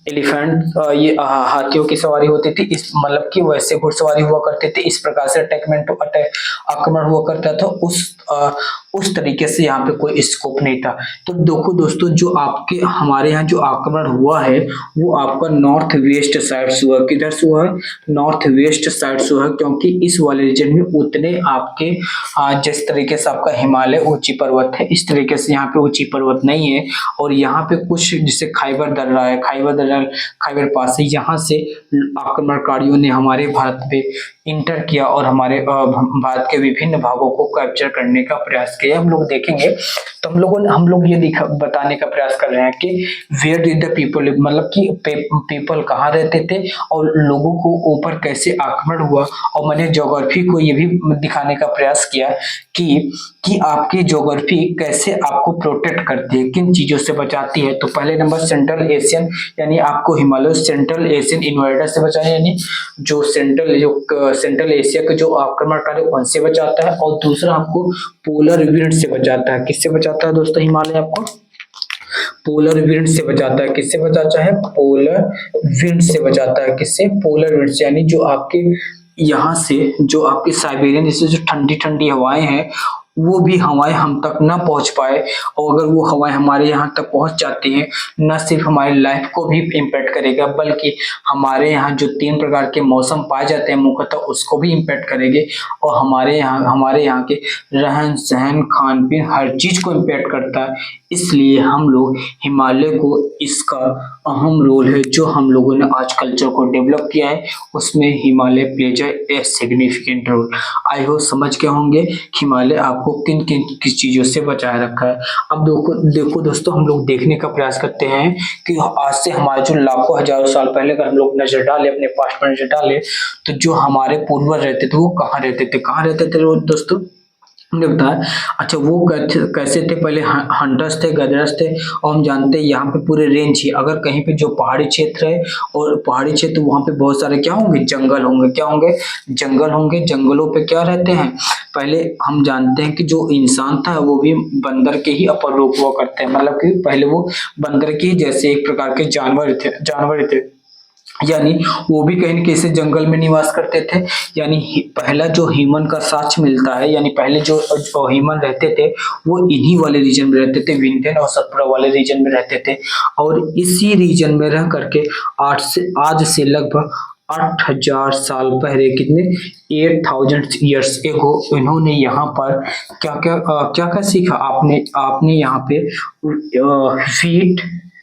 एलिफेंट ये हाथियों की सवारी होती थी, इस मतलब कि वैसे घुड़सवारी हुआ करते थे, इस प्रकार से आक्रमण हुआ करता था। उस तरीके से यहाँ पे कोई स्कोप नहीं था। तो देखो दोस्तों, जो आपके हमारे यहाँ जो आक्रमण हुआ है वो आपका नॉर्थ वेस्ट साइड से हुआ। किधर से हुआ है, नॉर्थ वेस्ट साइड से हुआ, क्योंकि इस वाले रीजन में उतने आपके जिस तरीके से आपका हिमालय ऊंची पर्वत है, इस तरीके से यहाँ पे ऊंची पर्वत नहीं है। और यहाँ पे कुछ जैसे खैबर दर्रा है, खैबर पास है, यहाँ से आक्रमणकारियों ने हमारे भारत पे इंटर किया और हमारे भारत के विभिन्न भागों को कैप्चर करने का प्रयास किया। हम लोग देखेंगे तो हम लोग ये बताने का प्रयास कर रहे हैं कि वेयर डिड द पीपल, मतलब कि पीपल कहाँ रहते थे और लोगों को ऊपर कैसे आक्रमण हुआ। और मैंने ज्योग्राफी को ये भी दिखाने का प्रयास किया कि आपकी ज्योग्राफी कैसे आपको प्रोटेक्ट करती है, किन चीजों से बचाती है। तो पहले नंबर सेंट्रल एशियन, यानी आपको हिमालय सेंट्रल एशियन इन्वेडर से बचाना, यानी जो सेंट्रल एशिया के जो आक्रमणकारी उनसे बचाता है। और दूसरा आपको पोलर विंड से बचाता है। किससे बचाता है दोस्तों, हिमालय आपको पोलर विंड से बचाता है। किससे बचाता है, पोलर विंड से बचाता है। किससे, पोलर विंड से, यानी जो आपके यहाँ से जो आपकी साइबेरियन जैसे जो ठंडी ठंडी हवाएं हैं वो भी हवाएं हम तक ना पहुंच पाए। और अगर वो हवाएं हमारे यहाँ तक पहुंच जाती हैं, न सिर्फ हमारी लाइफ को भी इम्पैक्ट करेगा, बल्कि हमारे यहाँ जो 3 प्रकार के मौसम पाए जाते हैं मुख्यतः उसको भी इम्पैक्ट करेंगे। और हमारे यहाँ के रहन सहन खान पीन हर चीज को इम्पैक्ट करता है। इसलिए हम लोग हिमालय को इसका अहम रोल है जो हम लोगों ने आज कल्चर को डेवलप किया है उसमें Himalaya plays a significant role. I hope समझ गए होंगे हिमालय आपको किन किन किस चीजों से बचाए रखा है। अब देखो दोस्तों, हम लोग देखने का प्रयास करते हैं कि आज से हमारे जो लाखों हजारों साल पहले अगर हम लोग नजर डाले, अपने पास्ट पर नजर डाले, तो जो हमारे पूर्वज रहते थे वो कहाँ रहते थे वो दोस्तों हमने बताया। अच्छा, वो कैसे थे? पहले हंटर्स थे, गैदरर्स थे। और हम जानते हैं यहाँ पे पूरे रेंज ही, अगर कहीं पे जो पहाड़ी क्षेत्र है और पहाड़ी क्षेत्र वहाँ पे बहुत सारे क्या होंगे, जंगल होंगे। क्या होंगे? जंगल होंगे। जंगलों पे क्या रहते हैं? पहले हम जानते हैं कि जो इंसान था वो भी बंदर के ही अपर रूप हुआ करते हैं, मतलब कि पहले वो बंदर के जैसे एक प्रकार के जानवर थे, यानी वो भी कहीं न कहीं से जंगल में निवास करते थे। यानी पहला जो ह्यूमन का साक्ष्य मिलता है, यानी पहले जो ह्यूमन रहते थे वो इन्हीं वाले रीजन में रहते थे, विंध्यन और सतपुड़ा वाले रीजन में रहते थे। और इसी रीजन में रह करके आज से लगभग 8,000 साल पहले, कितने 8,000 ईयर्स एगो इन्होंने यहाँ पर क्या क्या सीखा। आपने यहाँ पे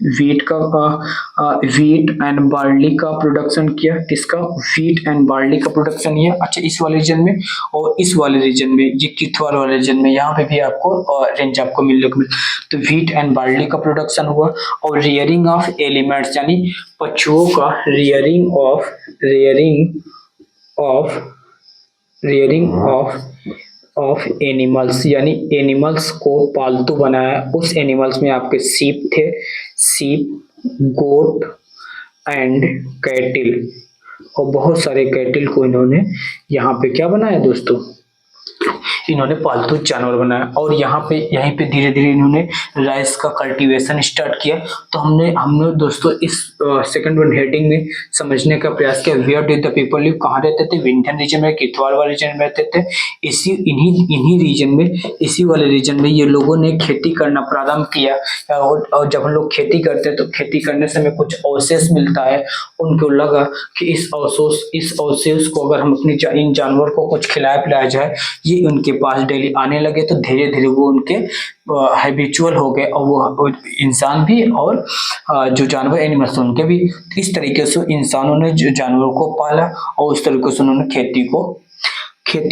वीट एंड बार्ली का प्रोडक्शन किया। किसका? वीट एंड बार्ली का प्रोडक्शन किया। अच्छा, इस वाले रीजन में और इस वाले रीजन में, ये किथवाल वाले रीजन में, यहाँ पे भी आपको रेंज आपको मिलने को मिल। तो वीट एंड बार्ली का प्रोडक्शन हुआ। और रियरिंग ऑफ एलिमेंट्स, यानी पशुओं का रियरिंग ऑफ एनिमल्स, यानी एनिमल्स को पालतू बनाया। उस एनिमल्स में आपके सीप थे, गोट एंड कैटिल, और बहुत सारे कैटिल को इन्होंने यहाँ पे क्या बनाया दोस्तों, इन्होंने पालतू जानवर बनाया। और यहीं पे धीरे धीरे इन्होंने राइस का कल्टीवेशन स्टार्ट किया। तो हमने दोस्तों इस सेकंड वन हेडिंग में समझने का प्रयास किया, where did the people live, कहाँ रहते थे? विंध्यन रीजन में, किथवाल वाले रीजन में रहते थे। इन्हीं रीजन में, इसी वाले रीजन में ये लोगों ने खेती करना प्रारंभ किया। और जब हम लोग खेती करते हैं तो खेती करने से हमें कुछ अवशेष मिलता है। उनको लगा कि इस अवशेष को अगर हम इन जानवर को कुछ खिलाया पिलाया जाए, ये उनके पास डेली आने लगे। तो धीरे धीरे वो उनके हैबिचुअल हो गए, और वो इंसान भी और जो जानवर एनिमल्स उनके भी। इस तरीके से इंसानों ने जो जानवरों को पाला और उस तरीके से उन्होंने खेती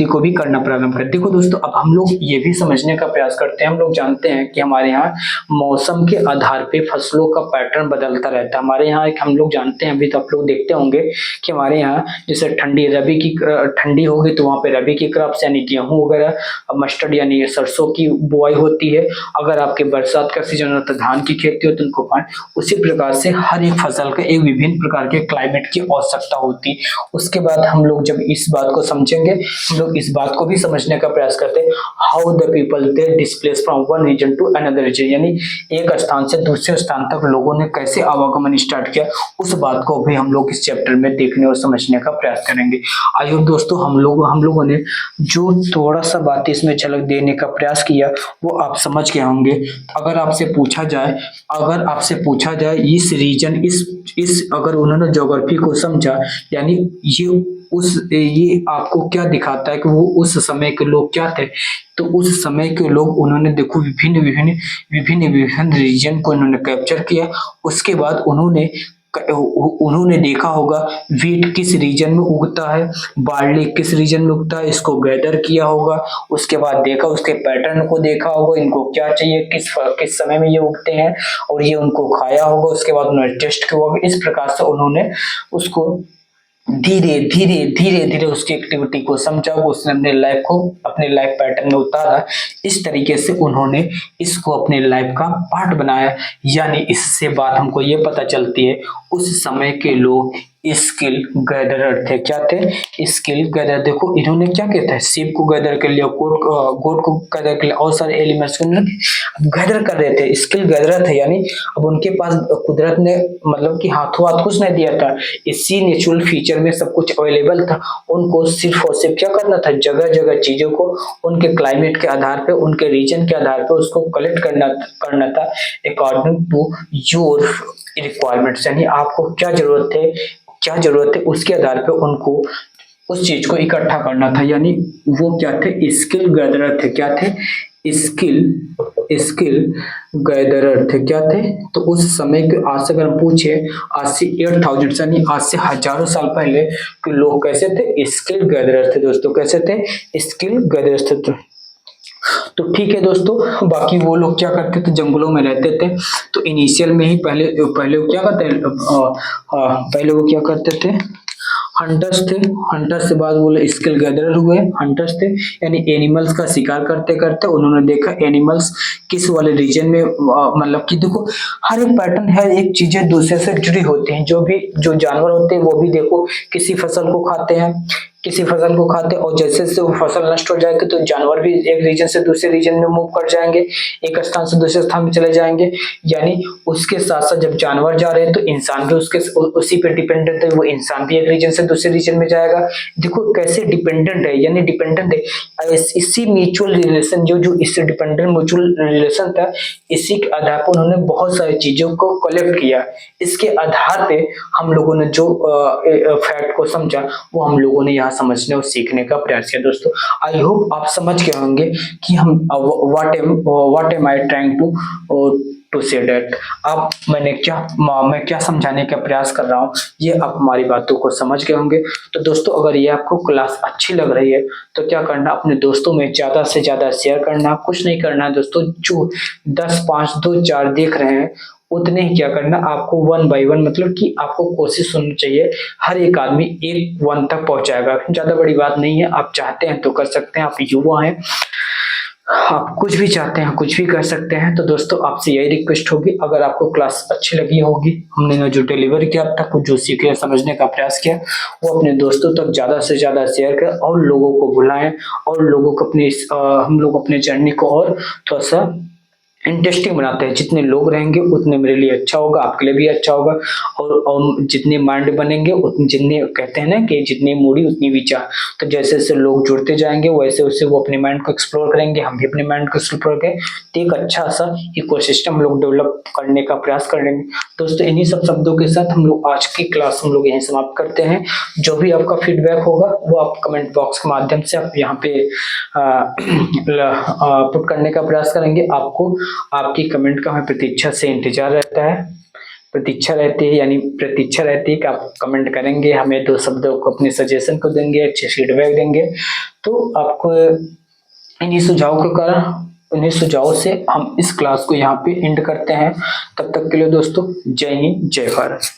को भी करना प्रारंभ कर। देखो दोस्तों, अब हम लोग ये भी समझने का प्रयास करते हैं। हम लोग जानते हैं कि हमारे यहाँ मौसम के आधार पे फसलों का पैटर्न बदलता रहता है। हमारे यहाँ एक हम लोग जानते हैं, अभी तो आप लोग देखते होंगे कि हमारे यहाँ जैसे ठंडी होगी तो वहाँ पे रबी की क्रॉप्स यानी गेहूं वगैरह, मस्टर्ड यानी सरसों की बुआई होती है। अगर आपके बरसात का सीजन होता है धान की खेती होती है, उनको उसी प्रकार से हर एक फसल का एक विभिन्न प्रकार के क्लाइमेट की आवश्यकता होती है। उसके बाद हम लोग जब इस बात को समझेंगे, हम लोग इस बात को भी समझने का प्रयास करते हैं, how the people they displace from one region to another region, यानी एक स्थान से दूसरे स्थान तक लोगों ने कैसे आवागमन स्टार्ट किया, उस बात को भी हम लोग इस चैप्टर में देखने और समझने का प्रयास करेंगे। आई होप दोस्तों हम लोगों ने जो थोड़ा सा बात इसमें झलक देने का प्रयास किया वो आप समझ गए होंगे। अगर आपसे पूछा जाए इस रीजन इस अगर उन्होंने ज्योग्राफी को समझा, यानी ये आपको क्या दिखाता है कि वो उस समय के लोग क्या थे। तो उस समय के लोग उन्होंने देखो विभिन्न रीजन को इन्होंने कैप्चर किया। उसके बाद उन्होंने देखा होगा वीट किस रीजन में उगता है, बार्ली किस रीजन में उगता है, इसको गैदर किया होगा। उसके बाद देखा, उसके पैटर्न को देखा होगा, इनको क्या चाहिए, किस समय में ये उगते हैं, और ये उनको खाया होगा। उसके बाद उन्होंने टेस्ट किया होगा। इस प्रकार से उन्होंने उसको धीरे धीरे उसकी एक्टिविटी को समझा, उसने अपने लाइफ पैटर्न में उतारा। इस तरीके से उन्होंने इसको अपने लाइफ का पार्ट बनाया। यानी इससे बात हमको ये पता चलती है उस समय के लोग स्किल गैदरर थे। क्या थे? Skill gather. देखो इन्होंने क्या किया था, सीप को गैदर कर लिया, गोट को गैदर कर लिया, और सारे एलिमेंट्स को गैदर कर रहे थे, स्किल गैदरर थे। यानी अब उनके पास कुदरत ने मतलब कि हाथों हाथ कुछ नहीं दिया था, इसी नेचुरल फीचर में सब कुछ अवेलेबल था। उनको सिर्फ और सिर्फ क्या करना था, जगह जगह चीजों को उनके क्लाइमेट के आधार पे, उनके रीजन के आधार पे उसको कलेक्ट करना था अकॉर्डिंग टू योर रिक्वायरमेंट्स। यानी आपको क्या जरूरत है उसके आधार पे उनको उस चीज को इकट्ठा करना था। यानी वो क्या थे, स्किल गैदरर थे। क्या थे? स्किल स्किल गैदरर थे, क्या थे? तो उस समय के आज से अगर हम पूछे, आज से 8000 यानी आज से हजारों साल पहले के लोग कैसे थे? स्किल गैदरर थे दोस्तों। कैसे थे? स्किल गैदरर थे। तो ठीक है दोस्तों, बाकी वो लोग क्या करते थे? जंगलों में रहते थे। तो इनिशियल में ही पहले पहले वो क्या करते पहले वो क्या करते थे? हंटर्स थे। हंटर्स से बाद वो स्किल गैदरर हुए। हंटर्स थे यानी एनिमल्स का शिकार करते करते उन्होंने देखा एनिमल्स किस वाले रीजन में मतलब कि देखो हर एक पैटर्न है, एक चीजें दूसरे से जुड़ी होती हैं। जो जानवर होते हैं वो भी देखो किसी फसल को खाते हैं, किसी फसल को खाते हैं, और जैसे जैसे वो फसल नष्ट हो जाएगी तो जानवर भी एक रीजन से दूसरे रीजन में मूव कर जाएंगे, एक स्थान से दूसरे स्थान में चले जाएंगे। यानी उसके साथ साथ जब जानवर जा रहे हैं तो इंसान भी उसी पे डिपेंडेंट है, वो इंसान भी एक रीजन से दूसरे रीजन में जाएगा। देखो कैसे डिपेंडेंट है, यानी डिपेंडेंट है। इसी म्यूचुअल रिलेशन जो इससे डिपेंडेंट म्यूचुअल रिलेशन था, इसी के आधार पर उन्होंने बहुत सारी चीजों को कलेक्ट किया। इसके आधार पे हम लोगों ने जो फैक्ट को समझा वो हम लोगों ने यहाँ समझने और सीखने का प्रयास किया। दोस्तों आई होप आप समझ गए होंगे कि हम what am I trying to say that. आप मैं क्या समझाने का प्रयास कर रहा हूँ ये आप हमारी बातों को समझ गए होंगे। तो दोस्तों अगर ये आपको क्लास अच्छी लग रही है तो क्या करना, अपने दोस्तों में ज्यादा से ज्यादा शेयर करना। कुछ नहीं करना है दोस्तों, जो 10, 5, 2, 4 देख रहे हैं उतने ही क्या करना, आपको 1 बाय 1 मतलब कि आपको कोशिश होनी चाहिए हर एक आदमी 1 तक पहुंचाएगा। ज्यादा बड़ी बात नहीं है, आप चाहते हैं तो कर सकते हैं, आप युवा हैं, आप कुछ भी चाहते हैं कुछ भी कर सकते हैं। तो दोस्तों आपसे यही रिक्वेस्ट होगी, अगर आपको क्लास अच्छी लगी होगी, हमने जो डिलीवर किया अब तक, जो सीखे समझने का प्रयास किया, वो अपने दोस्तों तक ज्यादा से ज्यादा शेयर करें और लोगों को बुलाएं, और लोगों को हम लोग अपने जर्नी को और थोड़ा सा इंटरेस्टिंग बनाते हैं। जितने लोग रहेंगे उतने मेरे लिए अच्छा होगा, आपके लिए भी अच्छा होगा। और जितने माइंड बनेंगे उतने, जितने कहते हैं ना कि जितनी मूडी उतनी विचार, तो जैसे जैसे लोग जुड़ते जाएंगे वैसे वैसे वो अपने माइंड को एक्सप्लोर करेंगे, हम भी अपने माइंड को एक्सप्लोर करें, तो एक अच्छा सा इकोसिस्टम हम लोग डेवलप करने का प्रयास करेंगे। दोस्तों इन्हीं सब शब्दों के साथ हम लोग आज की क्लास हम लोग यहीं समाप्त करते हैं। जो भी आपका फीडबैक होगा वो आप कमेंट बॉक्स के माध्यम से आप यहाँ पे पुट करने का प्रयास करेंगे। आपको आपकी कमेंट का हमें प्रतीक्षा से इंतजार रहता है, प्रतीक्षा रहती है, यानी प्रतीक्षा रहती है कि आप कमेंट करेंगे, हमें 2 शब्दों को अपने सजेशन को देंगे, अच्छे फीडबैक देंगे। तो आपको इन्हीं सुझाव के कारण, इन्हीं सुझाव से हम इस क्लास को यहाँ पे एंड करते हैं। तब तक के लिए दोस्तों जय हिंद, जय भारत।